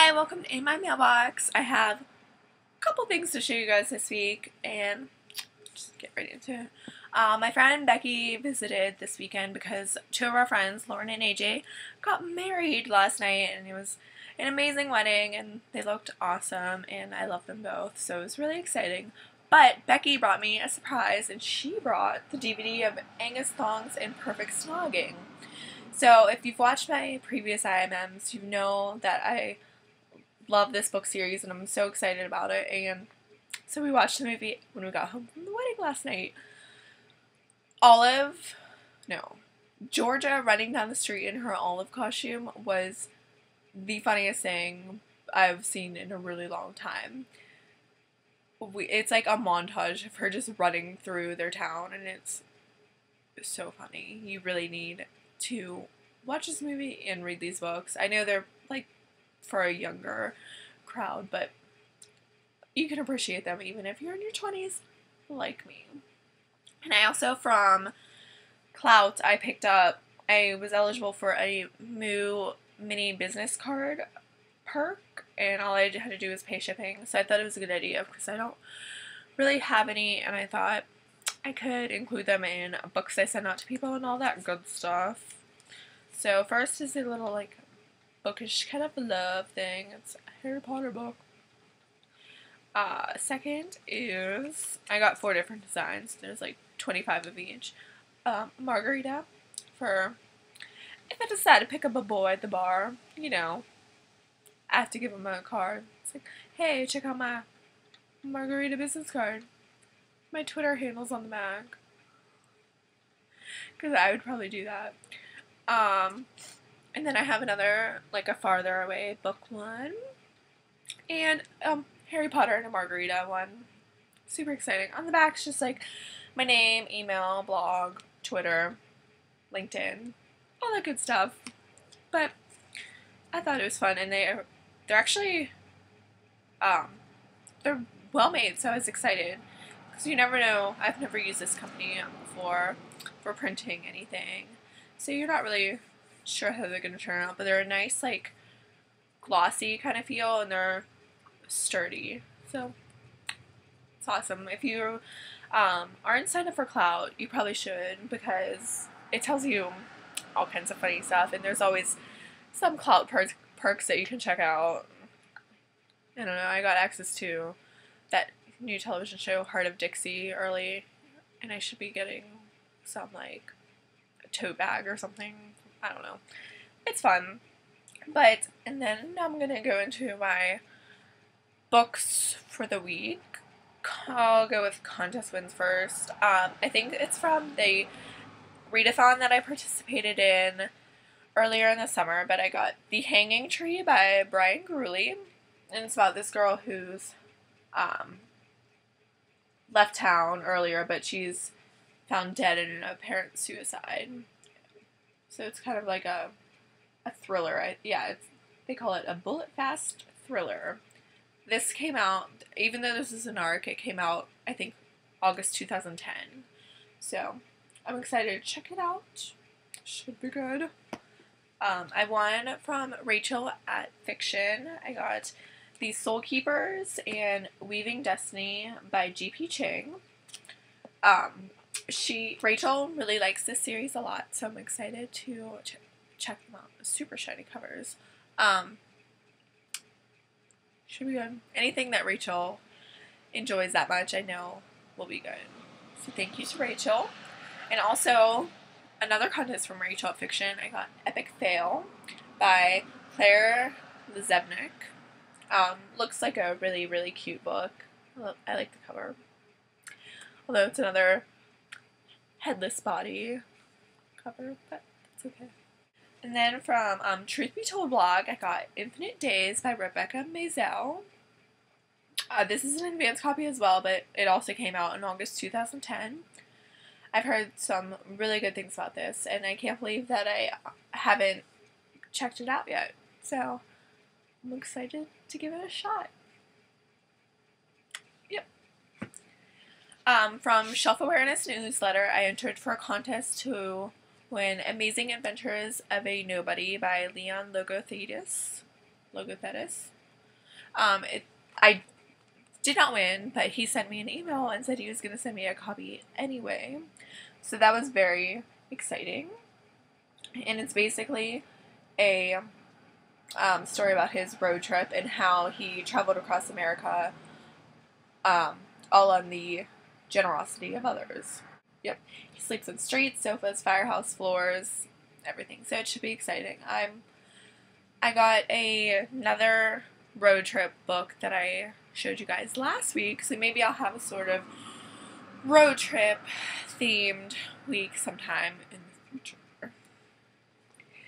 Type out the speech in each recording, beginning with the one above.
Hi, welcome to In My Mailbox. I have a couple things to show you guys this week, and just get right into it. My friend Becky visited this weekend because two of our friends, Lauren and AJ, got married last night, and it was an amazing wedding, and they looked awesome, and I love them both, so it was really exciting. But Becky brought me a surprise, and she brought the DVD of Angus Thongs and Perfect Snogging. So if you've watched my previous IMMs, you know that I love this book series and I'm so excited about it. And so we watched the movie when we got home from the wedding last night. Georgia running down the street in her olive costume was the funniest thing I've seen in a really long time. It's like a montage of her just running through their town, and it's so funny. You really need to watch this movie and read these books. I know they're like for a younger crowd, but you can appreciate them even if you're in your 20s like me. And I also, from Clout, I was eligible for a Moo mini business card perk, and all I had to do was pay shipping, so I thought it was a good idea because I don't really have any, and I thought I could include them in books I send out to people and all that good stuff. So first is a little like bookish kind of love thing. It's a Harry Potter book. Second is, I got 4 different designs. There's like 25 of each. Margarita, for if I decide to pick up a boy at the bar, you know, I have to give him a card. It's like, hey, check out my Margarita business card. My Twitter handle's on the back. Because I would probably do that. And then I have another, like a farther away book one. And Harry Potter and a Margarita one. Super exciting. On the back's just like my name, email, blog, Twitter, LinkedIn, all that good stuff. But I thought it was fun, and they're actually they're well made, so I was excited. Because you never know, I've never used this company before for printing anything, so you're not really sure how they're going to turn out, but they're a nice, like, glossy kind of feel, and they're sturdy, so it's awesome. If you aren't signed up for Cloud, you probably should, because it tells you all kinds of funny stuff, and there's always some Cloud perks that you can check out. I don't know, I got access to that new television show, Heart of Dixie, early, and I should be getting some, like, a tote bag or something. I don't know. It's fun. And then I'm gonna go into my books for the week. I'll go with contest wins first. I think it's from the readathon that I participated in earlier in the summer, but I got The Hanging Tree by Brian Grewley, and it's about this girl who's left town earlier, but she's found dead in an apparent suicide. So it's kind of like a thriller. They call it a bullet-fast thriller. This came out, even though this is an arc, it came out, I think, August 2010. So I'm excited to check it out. Should be good. I won from Rachel at Fiction. I got The Soul Keepers and Weaving Destiny by G.P. Ching. Rachel really likes this series a lot, so I'm excited to check them out. Super shiny covers. Should be good. Anything that Rachel enjoys that much, I know will be good. So thank you to Rachel. And also, another contest from Rachel at Fiction, I got Epic Fail by Claire Lizevnik. Looks like a really, really cute book. I like the cover. Although it's another headless body cover, but it's okay. And then from Truth Be Told blog, I got Infinite Days by Rebecca Maisel. This is an advanced copy as well, but it also came out in August 2010. I've heard some really good things about this, and I can't believe that I haven't checked it out yet. So I'm excited to give it a shot. Yep. From Shelf Awareness Newsletter, I entered for a contest to win Amazing Adventures of a Nobody by Leon Logothetis. I did not win, but he sent me an email and said he was going to send me a copy anyway. So that was very exciting. And it's basically a story about his road trip and how he traveled across America, all on the generosity of others. Yep, he sleeps on streets, sofas, firehouse floors, everything. So it should be exciting. I got another road trip book that I showed you guys last week, so maybe I'll have a sort of road trip themed week sometime in the future.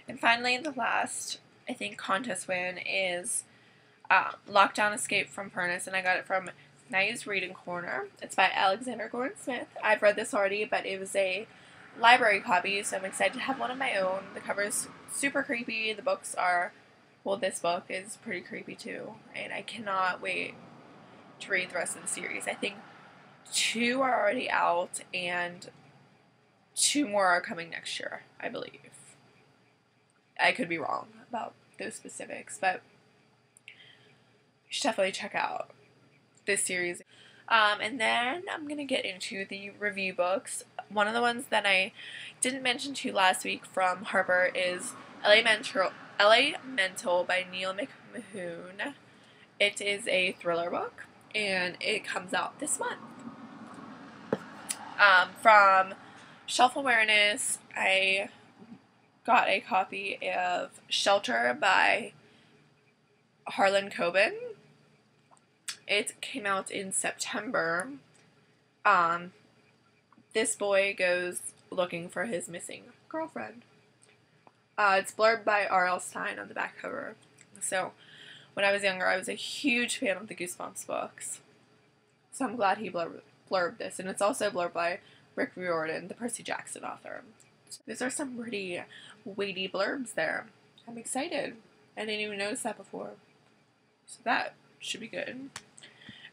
And finally, the last, I think, contest win is Lockdown Escape from Furnace, and I got it from Nice Reading Corner. It's by Alexander Gordon Smith. I've read this already, but it was a library copy, so I'm excited to have one of my own. The cover's super creepy. The books are, well, this book is pretty creepy too, and I cannot wait to read the rest of the series. I think 2 are already out, and 2 more are coming next year, I believe. I could be wrong about those specifics, but you should definitely check out this series. And then I'm going to get into the review books. One of the ones that I didn't mention to you last week from Harper is Elemental by Neil McMahon. It is a thriller book, and it comes out this month. From Shelf Awareness, I got a copy of Shelter by Harlan Coben. It came out in September. This boy goes looking for his missing girlfriend. It's blurbed by R.L. Stine on the back cover. So, when I was younger, I was a huge fan of the Goosebumps books. So I'm glad he blurbed this. And it's also blurbed by Rick Riordan, the Percy Jackson author. So these are some pretty weighty blurbs there. I'm excited. I didn't even notice that before. So that should be good.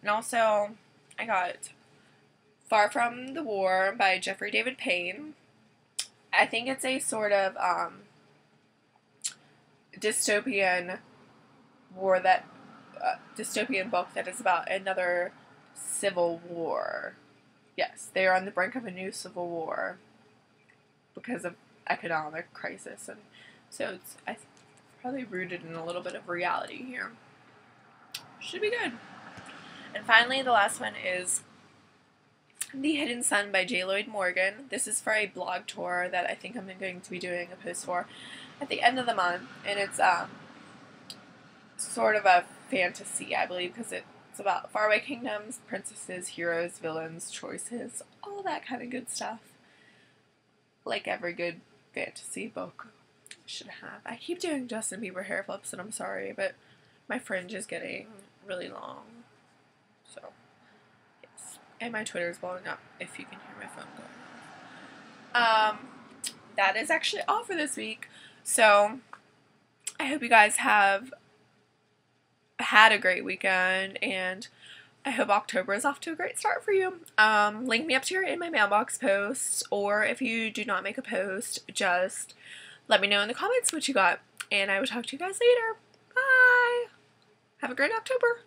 And also, I got Far From the War by Jeffrey David Payne. I think it's a sort of dystopian book that is about another civil war. Yes, they are on the brink of a new civil war because of economic crisis, and so it's probably rooted in a little bit of reality here. Should be good. And finally, the last one is The Hidden Sun by J. Lloyd Morgan. This is for a blog tour that I think I'm going to be doing a post for at the end of the month, and it's sort of a fantasy, I believe, because it's about faraway kingdoms, princesses, heroes, villains, choices, all that kind of good stuff, like every good fantasy book should have. I keep doing Justin Bieber hair flips, and I'm sorry, but my fringe is getting really long. So, yes. And my Twitter is blowing up, if you can hear my phone going off. That is actually all for this week. So, I hope you guys have had a great weekend, and I hope October is off to a great start for you. Link me up here in my mailbox posts, or if you do not make a post, just let me know in the comments what you got, and I will talk to you guys later. Bye! Have a great October!